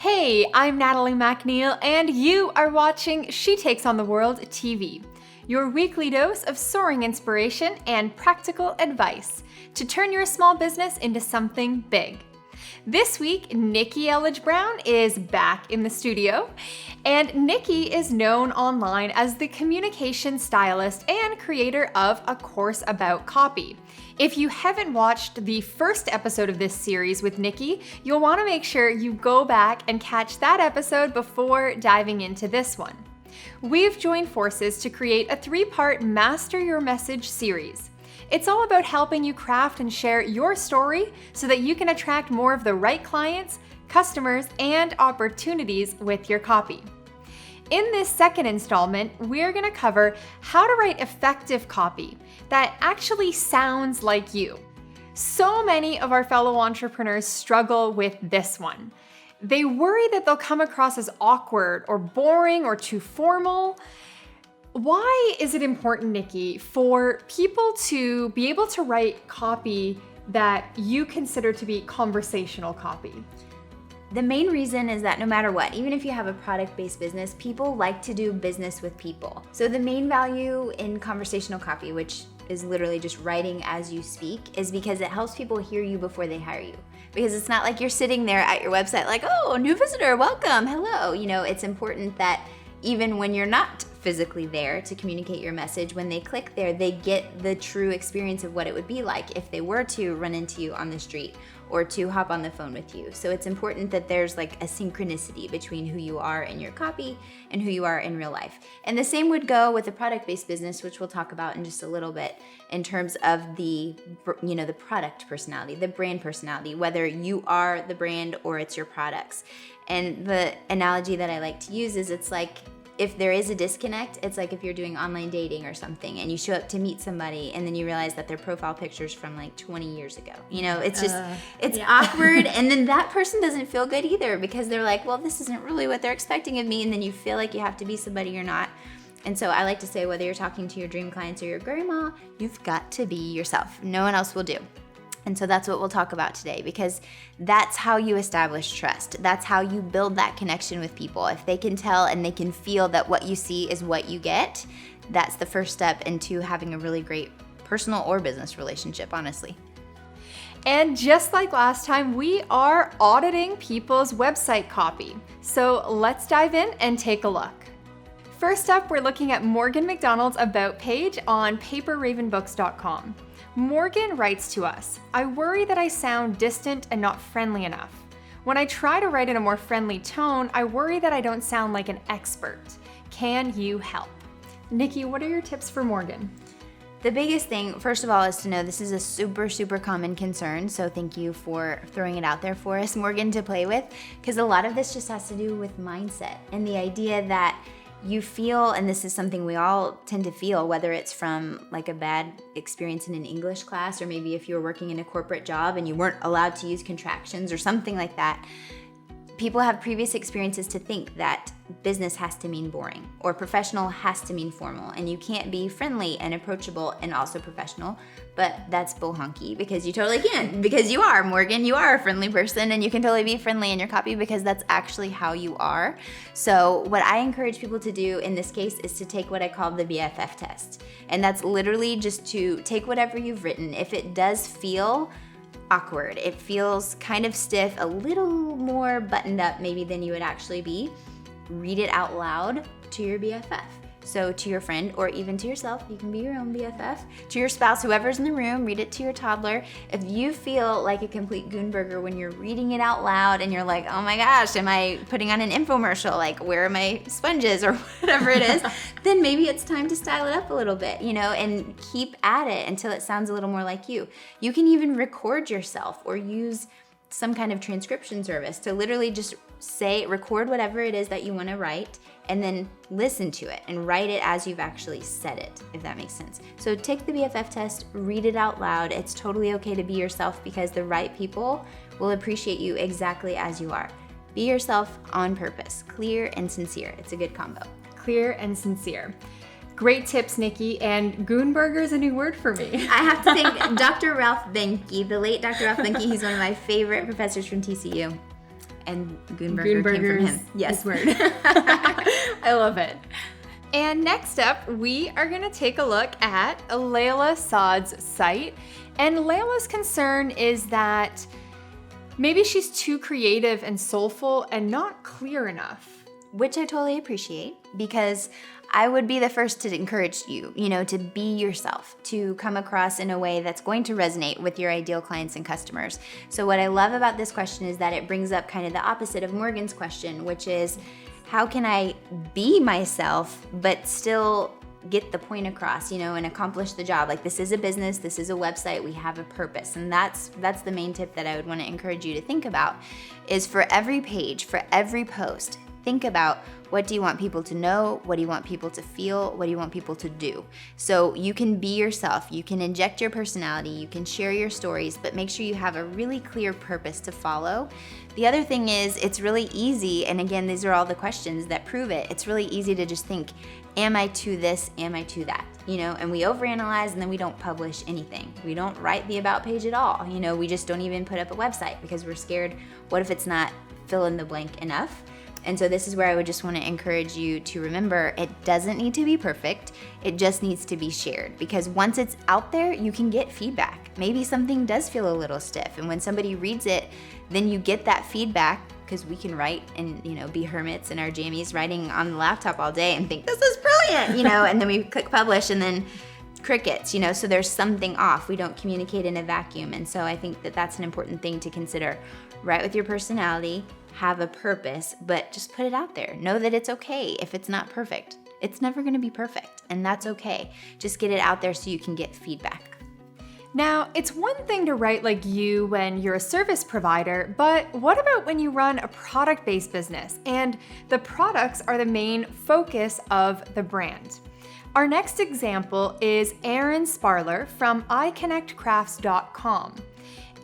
Hey, I'm Natalie McNeil, and you are watching She Takes on the World TV, your weekly dose of soaring inspiration and practical advice to turn your small business into something big. This week, Nikki Elledge Brown is back in the studio, and Nikki is known online as the Communication Stylist and creator of A Course About Copy. If you haven't watched the first episode of this series with Nikki, you'll want to make sure you go back and catch that episode before diving into this one. We've joined forces to create a 3-part Master Your Message series. It's all about helping you craft and share your story so that you can attract more of the right clients, customers, and opportunities with your copy. In this second installment, we're going to cover how to write effective copy that actually sounds like you. So many of our fellow entrepreneurs struggle with this one. They worry that they'll come across as awkward or boring or too formal. Why is it important, Nikki, for people to be able to write copy that you consider to be conversational copy? The main reason is that no matter what, even if you have a product-based business, people like to do business with people. So the main value in conversational copy, which is literally just writing as you speak, is because it helps people hear you before they hire you. Because it's not like you're sitting there at your website like, oh, new visitor, welcome, hello. You know, it's important that even when you're not physically there to communicate your message, when they click there, they get the true experience of what it would be like if they were to run into you on the street or to hop on the phone with you. So it's important that there's like a synchronicity between who you are in your copy and who you are in real life. And the same would go with a product-based business, which we'll talk about in just a little bit, in terms of the product personality, the brand personality, whether you are the brand or it's your products. And the analogy that I like to use is it's like, if there is a disconnect, it's like if you're doing online dating or something and you show up to meet somebody and then you realize that their profile picture's from like 20 years ago. You know, it's just, it's awkward, and then that person doesn't feel good either because they're like, well, this isn't really what they're expecting of me, and then you feel like you have to be somebody you're not. And so I like to say, whether you're talking to your dream clients or your grandma, you've got to be yourself. No one else will do. And so that's what we'll talk about today, because that's how you establish trust. That's how you build that connection with people. If they can tell and they can feel that what you see is what you get, that's the first step into having a really great personal or business relationship, honestly. And just like last time, we are auditing people's website copy. So let's dive in and take a look. First up, we're looking at Morgan McDonald's About page on paperravenbooks.com. Morgan writes to us, I worry that I sound distant and not friendly enough. When I try to write in a more friendly tone, I worry that I don't sound like an expert. Can you help? Nikki, what are your tips for Morgan? The biggest thing, first of all, is to know this is a super, super common concern. So thank you for throwing it out there for us, Morgan, to play with, because a lot of this just has to do with mindset and the idea that you feel, and this is something we all tend to feel, whether it's from like a bad experience in an English class, or maybe if you were working in a corporate job and you weren't allowed to use contractions or something like that. People have previous experiences to think that business has to mean boring or professional has to mean formal, and you can't be friendly and approachable and also professional. But that's bull honky, because you totally can, because you are, Morgan, you are a friendly person and you can totally be friendly in your copy because that's actually how you are. So what I encourage people to do in this case is to take what I call the BFF test. And that's literally just to take whatever you've written. If it does feel awkward, it feels kind of stiff, a little more buttoned up maybe than you would actually be, read it out loud to your BFF. So to your friend, or even to yourself, you can be your own BFF. To your spouse, whoever's in the room, read it to your toddler. If you feel like a complete goonburger when you're reading it out loud and you're like, oh my gosh, am I putting on an infomercial? Like, where are my sponges or whatever it is? Then maybe it's time to style it up a little bit, and keep at it until it sounds a little more like you. You can even record yourself or use some kind of transcription service to literally just record whatever it is that you want to write, and then listen to it and write it as you've actually said it, if that makes sense. So take the BFF test, read it out loud. It's totally okay to be yourself, because the right people will appreciate you exactly as you are. Be yourself on purpose, clear and sincere. It's a good combo. Clear and sincere. Great tips, Nikki, and goonburger is a new word for me. I have to thank Dr. Ralph Benke, the late Dr. Ralph Benke. He's one of my favorite professors from TCU. And Goonburger came from him. Yes. Word. I love it. And next up, we are going to take a look at Layla Saad's site. And Layla's concern is that maybe she's too creative and soulful and not clear enough. Which I totally appreciate, because I would be the first to encourage you, to be yourself, to come across in a way that's going to resonate with your ideal clients and customers. So what I love about this question is that it brings up kind of the opposite of Morgan's question, which is, how can I be myself but still get the point across, and accomplish the job? Like, this is a business, this is a website, we have a purpose. And that's the main tip that I would want to encourage you to think about, is for every page, for every post, think about, what do you want people to know? What do you want people to feel? What do you want people to do? So you can be yourself, you can inject your personality, you can share your stories, but make sure you have a really clear purpose to follow. The other thing is, it's really easy, and again, these are all the questions that prove it, it's really easy to just think, am I to this? Am I to that? And we overanalyze, and then we don't publish anything. We don't write the about page at all. We just don't even put up a website because we're scared, what if it's not fill in the blank enough? And so this is where I would just want to encourage you to remember, it doesn't need to be perfect, it just needs to be shared. Because once it's out there, you can get feedback. Maybe something does feel a little stiff, and when somebody reads it, then you get that feedback, because we can write and be hermits in our jammies, writing on the laptop all day and think, this is brilliant, and then we click publish and then crickets, so there's something off. We don't communicate in a vacuum. And so I think that that's an important thing to consider. Write with your personality, have a purpose, but just put it out there. Know that it's okay if it's not perfect. It's never going to be perfect, and that's okay. Just get it out there so you can get feedback. Now, it's one thing to write like you when you're a service provider, but what about when you run a product-based business and the products are the main focus of the brand? Our next example is Erin Sparler from iConnectCrafts.com.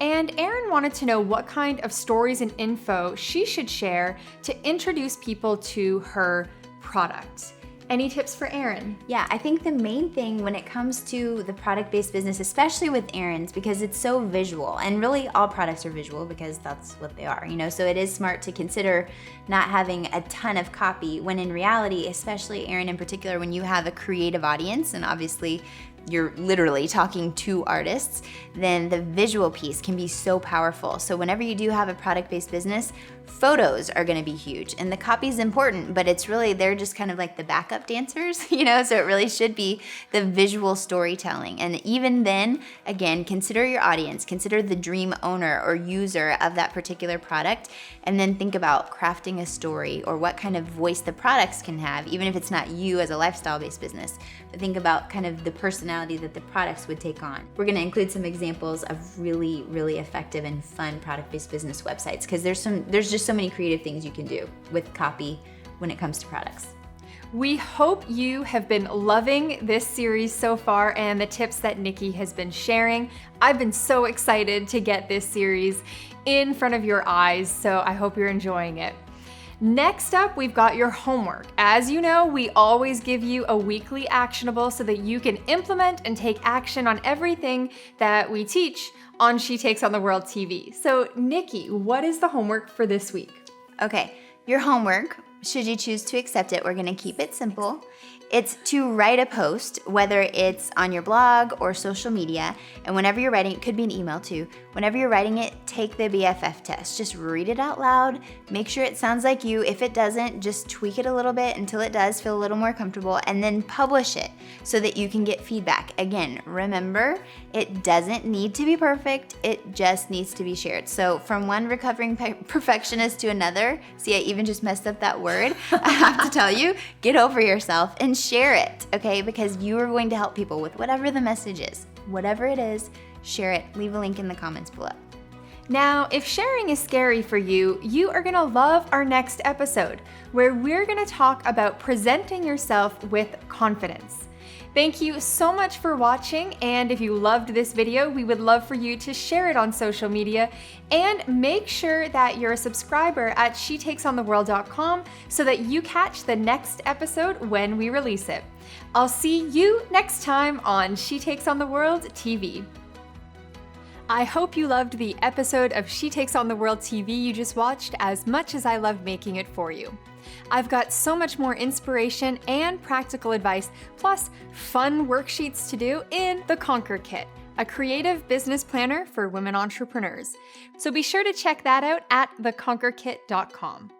And Erin wanted to know what kind of stories and info she should share to introduce people to her product. Any tips for Erin? Yeah, I think the main thing when it comes to the product-based business, especially with Erin's, because it's so visual, and really all products are visual because that's what they are, so it is smart to consider not having a ton of copy, when in reality, especially Erin in particular, when you have a creative audience, and obviously you're literally talking to artists, then the visual piece can be so powerful. So whenever you do have a product-based business, photos are gonna be huge. And the copy is important, but it's really, they're just kind of like the backup dancers, so it really should be the visual storytelling. And even then, again, consider your audience, consider the dream owner or user of that particular product, and then think about crafting a story or what kind of voice the products can have, even if it's not you as a lifestyle-based business. But think about kind of the personality that the products would take on. We're gonna include some examples of really, really effective and fun product-based business websites, because there's just so many creative things you can do with copy when it comes to products. We hope you have been loving this series so far and the tips that Nikki has been sharing. I've been so excited to get this series in front of your eyes, so I hope you're enjoying it. Next up, we've got your homework. As you know, we always give you a weekly actionable so that you can implement and take action on everything that we teach on She Takes on the World TV. So Nikki, what is the homework for this week? Okay, your homework, should you choose to accept it, we're gonna keep it simple. It's to write a post, whether it's on your blog or social media, and whenever you're writing, it could be an email too, whenever you're writing it, take the BFF test. Just read it out loud, make sure it sounds like you. If it doesn't, just tweak it a little bit until it does feel a little more comfortable, and then publish it so that you can get feedback. Again, remember, it doesn't need to be perfect, it just needs to be shared. So from one recovering perfectionist to another, see, I even just messed up that word, I have to tell you, get over yourself and share it, okay? Because you are going to help people with whatever the message is. Whatever it is, share it. Leave a link in the comments below. Now, if sharing is scary for you, you are gonna love our next episode, where we're gonna talk about presenting yourself with confidence. Thank you so much for watching, and if you loved this video, we would love for you to share it on social media, and make sure that you're a subscriber at shetakesontheworld.com so that you catch the next episode when we release it. I'll see you next time on She Takes on the World TV. I hope you loved the episode of She Takes on the World TV you just watched as much as I loved making it for you. I've got so much more inspiration and practical advice, plus fun worksheets to do in the Conquer Kit, a creative business planner for women entrepreneurs. So be sure to check that out at theconquerkit.com.